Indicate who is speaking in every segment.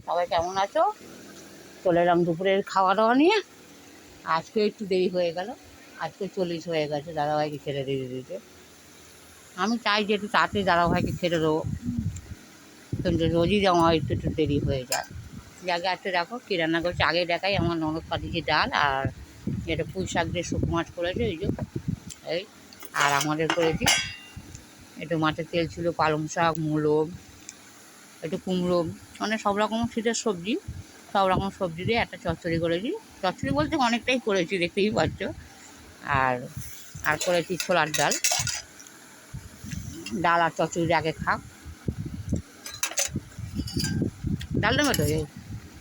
Speaker 1: সবাই কেমন আছো? চলে এলাম দুপুরের খাওয়া দাওয়া নিয়ে। আজকে একটু দেরি হয়ে গেল, আজকে 40 হয়ে গেছে দাদাভাইকে খেতে দিতে দিতে। আমি চাই যে একটু তাড়াতাড়ি দাদাভাইকে খেতে দেবো, কিন্তু রোজই আমার একটু একটু দেরি হয়ে যায়। জায়গা আজকে দেখো কী রান্না করছে, আগে দেখাই। আমার ননদ পাঠিয়েছে ডাল, আর এটা পুঁই শাক দিয়ে শুকনো মাছ করেছে, এই। আর আমাদের করেছি একটু মাছের তেল ছিল, পালং শাক, মূলো, একটু কুমড়ো, মানে সব রকম শীতের সবজি, সব রকম সবজি দিয়ে একটা চচ্চড়ি করেছি। চচ্চড়ি বলতে অনেকটাই করেছি, দেখতেই পাচ্ছ। আর আর করেছি ছোলার ডাল। ডাল আর চচ্চড়ি আগে খাক, ডাল নেবে তো?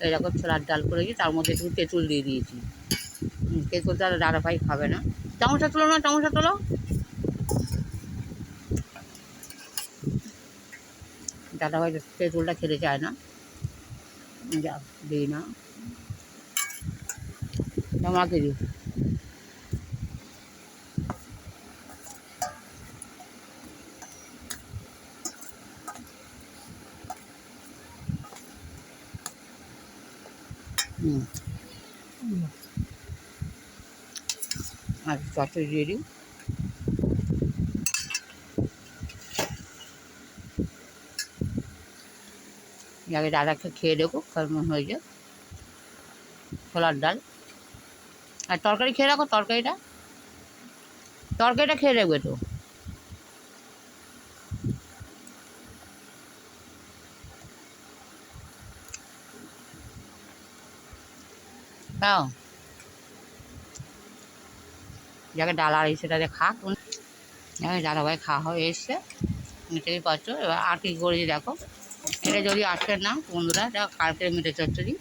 Speaker 1: এইরকম ছোলার ডাল করেছি, তার মধ্যে একটু তেঁতুল দিয়ে দিয়েছি। তেঁতুলটা দাদাভাই খাবে না। চামচা তোলো না, চামচা তোলো। দাদাভাই তেঁতুলটা খেতে চায় না, যা দিই না, মাকে দিই। আর চচ্চড়ি দিয়ে দিই। আগে দাদাকে খেয়ে দেখো কেমন হয়েছে ছোলার ডাল। আর তরকারি খেয়ে রাখো, তরকারিটা খেয়ে দেখবে তো। খাও, যাকে ডাল আর সেটাতে খাক। দাদাভাই খাওয়া হয়ে এসছে, মিটেই পাচ্ছ। এবার আর কী করেছি দেখো, এটা যদি আজকের না বন্ধুরা, এটা কালকের মিটে চচ্চড়ি।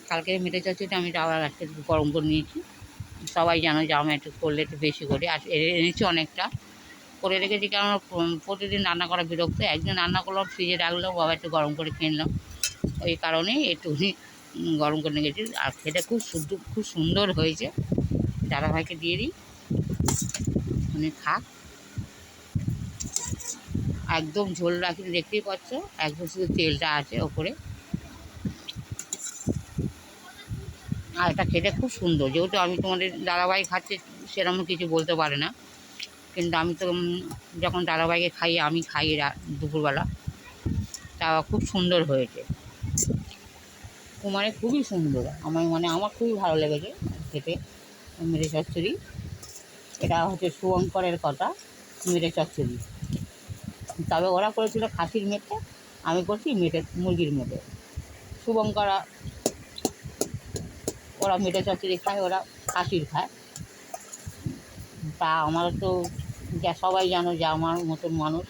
Speaker 1: কালকের মিটে চচ্চড়িটা আমি আবার আজকে গরম করে নিয়েছি। সবাই জানো যে আমি একটু করলে একটু বেশি করি, আর এনেছি অনেকটা করে রেখেছি, কারণ প্রতিদিন রান্না করা বিরক্ত। একদিন রান্না করলাম, ফ্রিজে রাখলাম, বাবা একটু গরম করে কিনলাম, ওই কারণেই একটুখানি গরম করে নিয়ে গেছি। আর খেতে খুব সুন্দর হয়েছে। দাদাভাইকে দিয়ে দিই, উনি খাক। একদম ঝোল রাখিনি, দেখতেই পাচ্ছ, একদম শুধু তেলটা আছে ওপরে। আর এটা খেতে খুব সুন্দর। যেহেতু আমি তোমাদের দাদাভাই খাচ্ছে, সেরকম কিছু বলতে পারে না, কিন্তু আমি তো যখন দাদাভাইকে খাই, আমি খাই দুপুরবেলা, তা খুব সুন্দর হয়েছে। মানে খুবই সুন্দর, আমার খুবই ভালো লেগেছে খেতে মেটে চচ্চড়ি। এটা হচ্ছে শুভঙ্করের কথা, মেটে চচ্চড়ি। তবে ওরা করেছিল খাসির মেটে, আমি করছি মুরগির মেটে। শুভঙ্করা ওরা মেটে চচ্চড়ি খায়, ওরা খাসির খায়। তা আমার তো যা সবাই জানো যে আমার মতন মানুষ,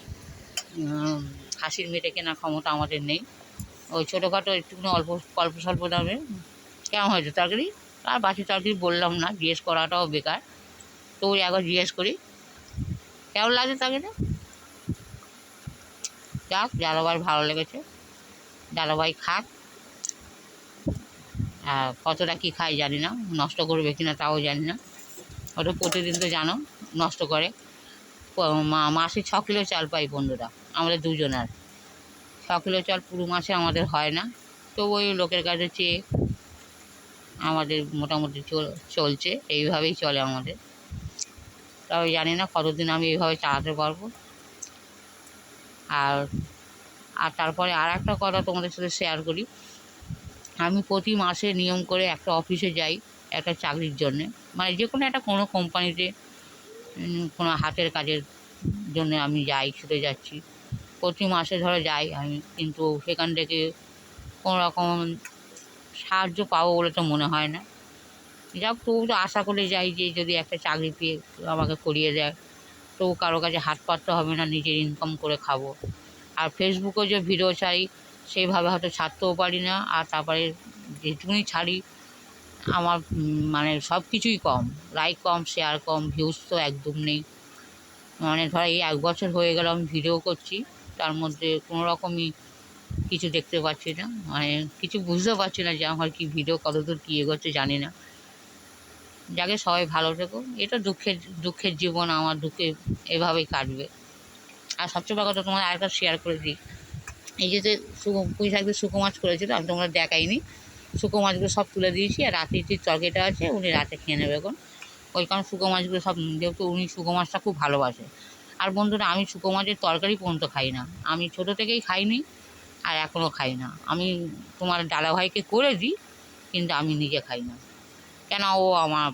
Speaker 1: খাসির মেটে কেনার ক্ষমতা আমাদের নেই। ওই ছোটোখাটো একটুখানি অল্প অল্প স্বল্প দামে। কেমন হয়েছে তরকারি? আর বাসি তরকারি বললাম না, জিজ্ঞেস করাটাও বেকার, তো ওই একবার জিজ্ঞেস করি কেমন লাগছে তরকারিটা। যাক, দাদাভাই ভালো লেগেছে, দাদাভাই খাক। আর কতটা কী খাই জানি না, নষ্ট করবে কি না তাও জানি না। ওটা প্রতিদিন তো জানো নষ্ট করে। মাসে 6 কিলো চাল পাই বন্ধুরা, আমাদের দুজনের 6 কিলো চাল পুরো মাসে আমাদের হয় না। তো ওই লোকের কাছে চেয়ে আমাদের মোটামুটি চলছে, এইভাবেই চলে আমাদের। তবে জানি না কতদিন আমি এইভাবে চালাতে পারবো। আর আর তারপরে আর একটা কথা তোমাদের সাথে শেয়ার করি। আমি প্রতি মাসে নিয়ম করে একটা অফিসে যাই, একটা চাকরির জন্যে, মানে যে কোনো কোম্পানিতে কোনো হাতের কাজের জন্য আমি যাই, ছুটে যাচ্ছি। প্রতি মাসে ধরে যাই আমি, কিন্তু সেখান থেকে কোনো রকম সাহায্য পাবো বলে তো মনে হয় না। যাক, তবু তো আশা করে যাই যে যদি একটা চাকরি পেয়ে আমাকে করিয়ে দেয়, তবু কারো কাছে হাত পাততে হবে না, নিজের ইনকাম করে খাবো। আর ফেসবুকে যে ভিডিও ছাড়ি, সেইভাবে হয়তো ছাড়তেও পারি না। আর তারপরে যেটুকুনি ছাড়ি, আমার মানে সব কিছুই কম, লাইক কম, শেয়ার কম, ভিউজ তো একদম নেই। মানে ধর এই 1 বছর হয়ে গেল আমি ভিডিও করছি, তার মধ্যে কোনো রকমই কিছু দেখতে পাচ্ছি না, মানে কিছু বুঝতে পারছি না যে আমার কি ভিডিও কতদূর কী এগোচ্ছে জানি না। যাকে সবাই ভালো থেকো। এটা দুঃখের জীবন, আমার দুঃখে এভাবেই কাটবে। আর সবচেয়ে বড় কথা তোমার আরেকটা শেয়ার করে দিই, এই যে পুঁই শাক দিয়ে শুকো মাছ করেছিল, আমি তোমরা দেখাইনি। শুকো মাছগুলো সব তুলে দিয়েছি, আর রাতে যে তরকারিটা আছে উনি রাতে খেয়ে নেবে এখন। ওই কারণ শুকো মাছগুলো সব, যেহেতু উনি শুকো মাছটা খুব ভালোবাসে। আর বন্ধুরা, আমি শুকো মাছের তরকারি পর্যন্ত খাই না, আমি ছোটো থেকেই খাইনি আর এখনও খাই না। আমি তোমার দাদাভাইকে করে দিই, কিন্তু আমি নিজে খাই না। কেন, ও আমার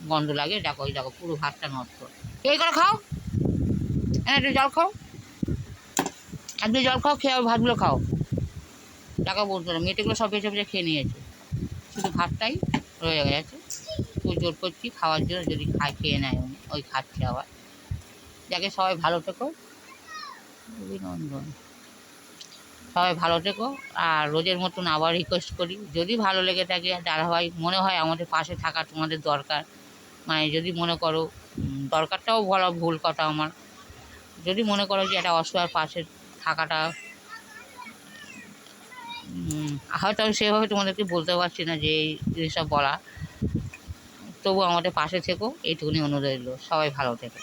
Speaker 1: গন্ধ লাগে। দেখো, ওই দেখো পুরো ভাতটা নষ্ট। এই করে খাও, একটু জল খাও, একটু জল খাও, খেয়ে ভাতগুলো খাও। টাকা বলতো না, মেয়েটেগুলো সব বেঁচে বেঁচে খেয়ে নিয়েছে, শুধু ভাতটাই রয়ে গেছে। তো জোর করছি খাওয়ার জন্য, যদি খেয়ে নেয় উনি, ওই খাচ্ছে আবার। যাকে সবাই ভালো থেকো, অভিনন্দন। সবাই ভালো থেকো। আর রোজের মতন আবার রিকোয়েস্ট করি, যদি ভালো লেগে থাকে, দাদাভাই মনে হয় আমাদের পাশে থাকা তোমাদের দরকার, মানে যদি মনে করো, দরকারটাও বলা ভুল কথা আমার, যদি মনে করো যে একটা অসহায় পাশে থাকাটা, হয়তো আমি সেভাবে তোমাদেরকে বলতে পারছি না যে এই জিনিসটা বলা, তবু আমাদের পাশে থেকো, এইটুকুনি অনুরোধ রইল। সবাই ভালো থেকো।